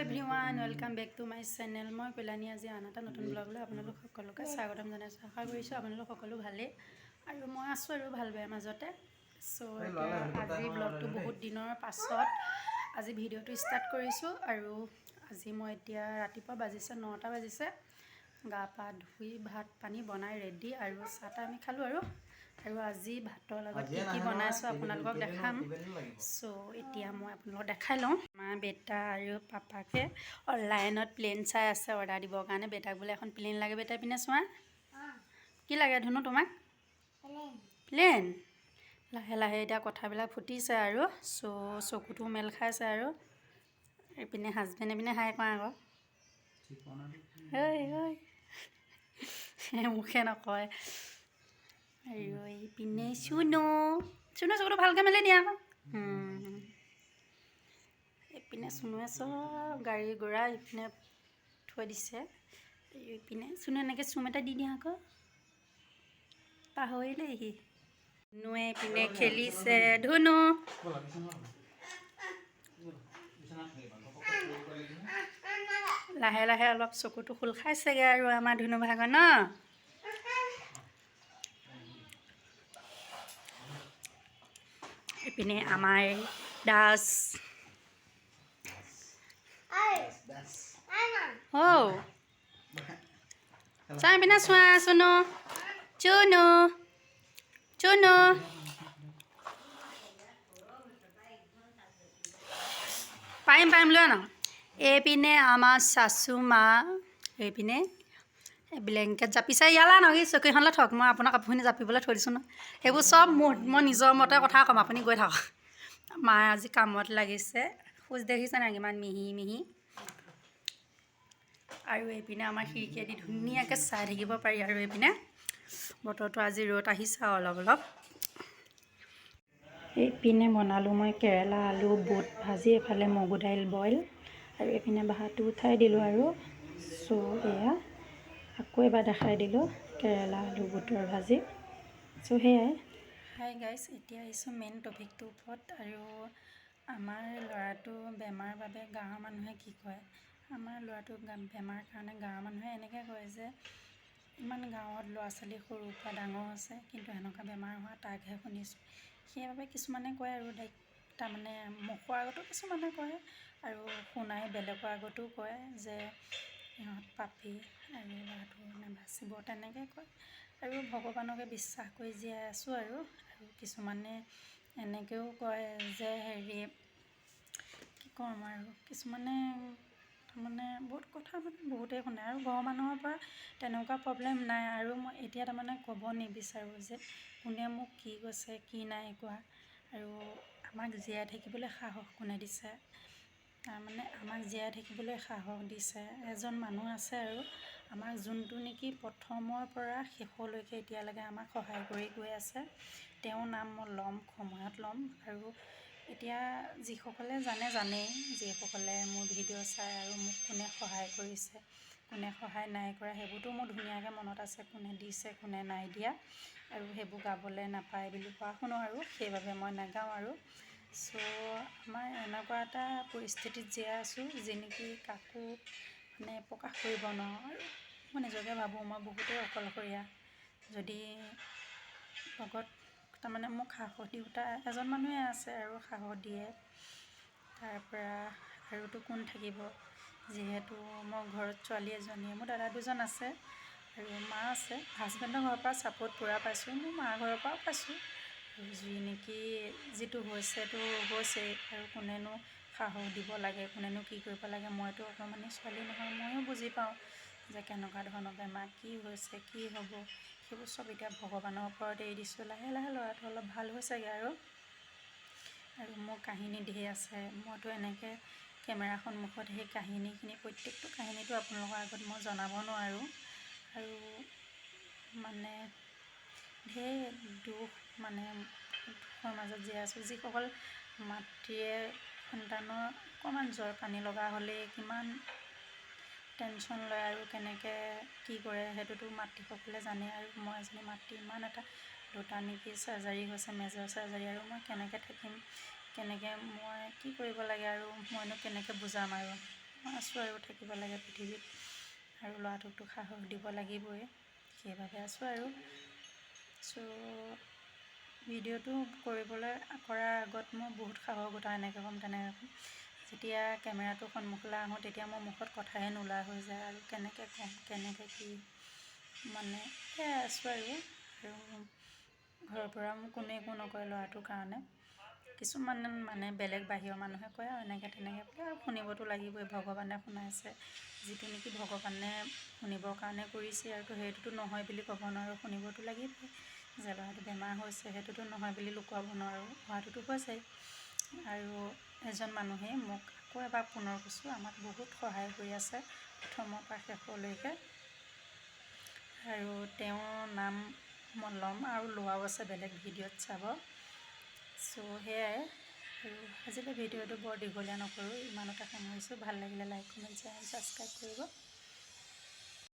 Everyone welcome back to my channel. মই কল্যাণী আজি আন এটা নতুন ব্লগ লৈ আপোনালোক সকলোকে স্বাগতম জনাইছোঁ। আশা কৰিছোঁ আপোনালোক সকলো ভালেই আৰু মই আছোঁ আৰু ভাল বেয়াৰ মাজতে। আজি ব্লগটো বহুত দিনৰ পাছত আজি ভিডিঅ'টো ষ্টাৰ্ট কৰিছোঁ আৰু আজি মই এতিয়া ৰাতিপুৱা বাজিছে 9টা বাজিছে। গা পা ধুই ভাত পানী বনাই ৰেডি আৰু চাহ তাহ আমি খালোঁ আৰু আজি ভাতৰ লগত কি বনাইছোঁ আপোনালোকক দেখাম। এতিয়া মই আপোনালোকক দেখাই লওঁ। মা বেটা আৰু পাপাকে অনলাইনত প্লেন চাই আছে অৰ্ডাৰ দিবৰ কাৰণে। বেটাক বোলে এখন প্লেন লাগে। বেটাই পিনে চোৱা কি লাগে ধুনু তোমাক? প্লেন। লাহে লাহে এতিয়া কথাবিলাক ফুটিছে আৰু চকুটো মেল খাইছে আৰু এইপিনে হাজবেণ্ডে পিনে হাই কৰা আকৌ মুখে নকয় আৰু এইপিনে চুনু চকুটো ভালকৈ মেলি দিয়া আকৌ। এইপিনে চুনুৱে চব গাড়ী ঘোৰা এইপিনে থৈ দিছে। এইপিনে চুনু এনেকৈ চুম এটা দি দিয়া আকৌ, পাহৰিলেই সি। ধুনুৱে এইপিনে খেলিছে। ধুনু লাহে লাহে অলপ চকুটো খোল খাইছেগৈ আৰু আমাৰ ধুনু ভাগৰ ন। এইপিনে আমাৰ দাস চাই পিনে চোৱা চুনু চুনু চুনু পাৰিম লোৱা ন। এইপিনে আমাৰ চাচু মা এইপিনে ব্লেংকেট জাপিছে। ইয়ালা নহয় চকীখনলৈ থওক, মই আপোনাৰ কাপোৰখিনি জাপিবলৈ থৈ দিছোঁ ন। সেইবোৰ চব মই নিজৰ মতে কথা ক'ম, আপুনি গৈ থাকক। মায়ে আজি কামত লাগিছে। খোজ দেখিছে নাই কিমান মিহি মিহি। আৰু এইপিনে আমাৰ খিৰিকীয়েদি ধুনীয়াকৈ চাই থাকিব পাৰি। আৰু এইপিনে বতৰটো আজি ৰ'দ আহিছে অলপ অলপ। এইপিনে বনালোঁ মই কেৰেলা আলু বুট ভাজি, এফালে মগু দাইল বইল আৰু এইপিনে ভাতটো উঠাই দিলোঁ আৰু এয়া আকৌ এবাৰ দেখাই দিলোঁ কেৰেলা আলু বুটৰ ভাজি। সেয়াই। হাই গাইছ, এতিয়া আহিছোঁ মেইন টপিকটোৰ ওপৰত। আৰু আমাৰ ল'ৰাটো বেমাৰৰ বাবে গাঁৱৰ মানুহে কি কয়, আমাৰ ল'ৰাটো বেমাৰৰ কাৰণে গাঁৱৰ মানুহে এনেকৈ কয় যে ইমান গাঁৱত ল'ৰা ছোৱালী সৰুৰ পৰা ডাঙৰ হৈছে কিন্তু এনেকুৱা বেমাৰ হোৱা তাকহে শুনিছোঁ। সেইবাবে কিছুমানে কয় আৰু তাৰমানে মুখৰ আগতো কিছুমানে কয় আৰু শুনাই বেলেগৰ আগতো কয় যে ইহঁত পাপী আৰু ল'ৰাটো নাবাচিব, তেনেকৈ কয়। আৰু ভগৱানকে বিশ্বাস কৰি জীয়াই আছোঁ আৰু কিছুমানে এনেকৈও কয় যে কি ক'ম আৰু কিছুমানে তাৰমানে বহুত কথা বহুতেই শুনে আৰু ঘৰৰ মানুহৰ পৰা তেনেকুৱা প্ৰব্লেম নাই। আৰু মই এতিয়া তাৰমানে ক'ব নিবিচাৰোঁ যে কোনে মোক কি কৈছে কি নাই কোৱা। আৰু আমাক জীয়াই থাকিবলৈ সাহস কোনে দিছে, তাৰমানে আমাক জীয়াই থাকিবলৈ সাহস দিছে এজন মানুহ আছে আৰু আমাক যোনটো নেকি প্ৰথমৰ পৰা শেষলৈকে এতিয়ালৈকে আমাক সহায় কৰি গৈ আছে। তেওঁৰ নাম মই ল'ম, সময়ত ল'ম। আৰু এতিয়া যিসকলে জানেই, যিসকলে মোৰ ভিডিঅ' চাই আৰু মোক কোনে সহায় কৰিছে কোনে সহায় নাই কৰা সেইবোৰতো মোৰ ধুনীয়াকৈ মনত আছে, কোনে দিছে কোনে নাই দিয়া। আৰু সেইবোৰ গাবলৈ নাপায় বুলি কোৱা শুনো আৰু সেইবাবে মই নাগাওঁ আৰু আমাৰ এনেকুৱা এটা পৰিস্থিতিত জীয়াই আছোঁ যি নেকি কাকো মানে প্ৰকাশ কৰিব নোৱাৰোঁ। আৰু মই নিজকে ভাবোঁ মই বহুতেই অকলশৰীয়া। যদি লগত তাৰমানে মোক সাহস দিওঁতা এজন মানুহে আছে আৰু সাহস দিয়ে, তাৰপৰা আৰুতো কোন থাকিব। যিহেতু মোৰ ঘৰত ছোৱালী এজনীয়ে, মোৰ দাদা দুজন আছে আৰু মা আছে। হাজবেণ্ডৰ ঘৰৰ পৰা ছাপোৰ্ট পূৰা পাইছোঁ, মোৰ মাৰ ঘৰৰ পৰাও পাইছোঁ। আৰু যিটো হৈছেতো হৈছেই, আৰু কোনেনো সাহস দিব লাগে, কোনেনো কি কৰিব লাগে। মইতো অকণমানি ছোৱালী নহয়, ময়ো বুজি পাওঁ যে কেনেকুৱা ধৰণৰ বেমাৰ কি হৈছে কি হ'ব। সেইবোৰ চব এতিয়া ভগৱানৰ ওপৰত এৰি দিছোঁ। লাহে লাহে ল'ৰাটো অলপ ভাল হৈছেগৈ আৰু মোৰ কাহিনী ধেৰ আছে। মইতো এনেকৈ কেমেৰা সন্মুখত সেই কাহিনীখিনি প্ৰত্যেকটো কাহিনীটো আপোনালোকৰ আগত মই জনাব নোৱাৰোঁ। আৰু মানে ধেৰ দুখৰ মাজত জীয়াই আছোঁ। যিসকল মাতৃয়ে সন্তানৰ অকণমান জ্বৰ পানী লগা হ'লেই কিমান টেনশ্যন লয় আৰু কেনেকৈ কি কৰে সেইটোতো মাতৃসকলে জানে। আৰু মই এজনী মাতৃ, ইমান এটা দুটা নেকি চাৰ্জাৰী হৈছে, মেজৰ চাৰ্জাৰী। আৰু মই কেনেকৈ থাকিম, কেনেকৈ মই কি কৰিব লাগে আৰু মইনো কেনেকৈ বুজাম আৰু আছোঁ আৰু থাকিব লাগে পৃথিৱীত, আৰু ল'ৰাটোকতো সাহস দিব লাগিবই, সেইবাবে আছোঁ আৰু। চ' ভিডিঅ'টো কৰাৰ আগত মই বহুত সাহস গোটাওঁ, এনেকৈ ক'ম তেনেকৈ ক'ম। যেতিয়া কেমেৰাটোৰ সন্মুখলৈ আহোঁ তেতিয়া মোৰ মুখত কথাই নোলোৱা হৈ যায়, আৰু কেনেকৈ ক'ম কেনেকৈ কি, মানে সেয়াই আছোঁ আৰু ঘৰৰ পৰা মোক কোনো একো নকয় ল'ৰাটোৰ কাৰণে। কিছুমান মানে বেলেগ বাহিৰৰ মানুহে কয় আৰু এনেকৈ তেনেকৈ বোলে, আৰু শুনিবতো লাগিবই, ভগৱানে শুনাইছে, যিটো নেকি ভগৱানে শুনিবৰ কাৰণে কৰিছে, আৰু সেইটোতো নহয় বুলি ক'ব নোৱাৰোঁ, শুনিবতো লাগিবই। যে ল'ৰাটো বেমাৰ হৈছে সেইটোতো নহয় বুলি লুকুৱাব নোৱাৰোঁ, হোৱাটোতো হৈছেই। আৰু এজন মানুহে মোক আকৌ এবাৰ পুনৰ কৈছোঁ, আমাক বহুত সহায় কৰি আছে প্ৰথমৰ পৰা শেষলৈকে, আৰু তেওঁৰ নাম মই ল'ম আৰু লোৱাও আছে, বেলেগ ভিডিঅ'ত চাব। চ' সেয়াই, আৰু আজিলৈ ভিডিঅ'টো বৰ দীঘলীয়া নকৰোঁ, ইমানতে সামৰিছোঁ। ভাল লাগিলে লাইক কমেণ্ট শ্বেয়াৰ ছাবস্ক্ৰাইব কৰিব।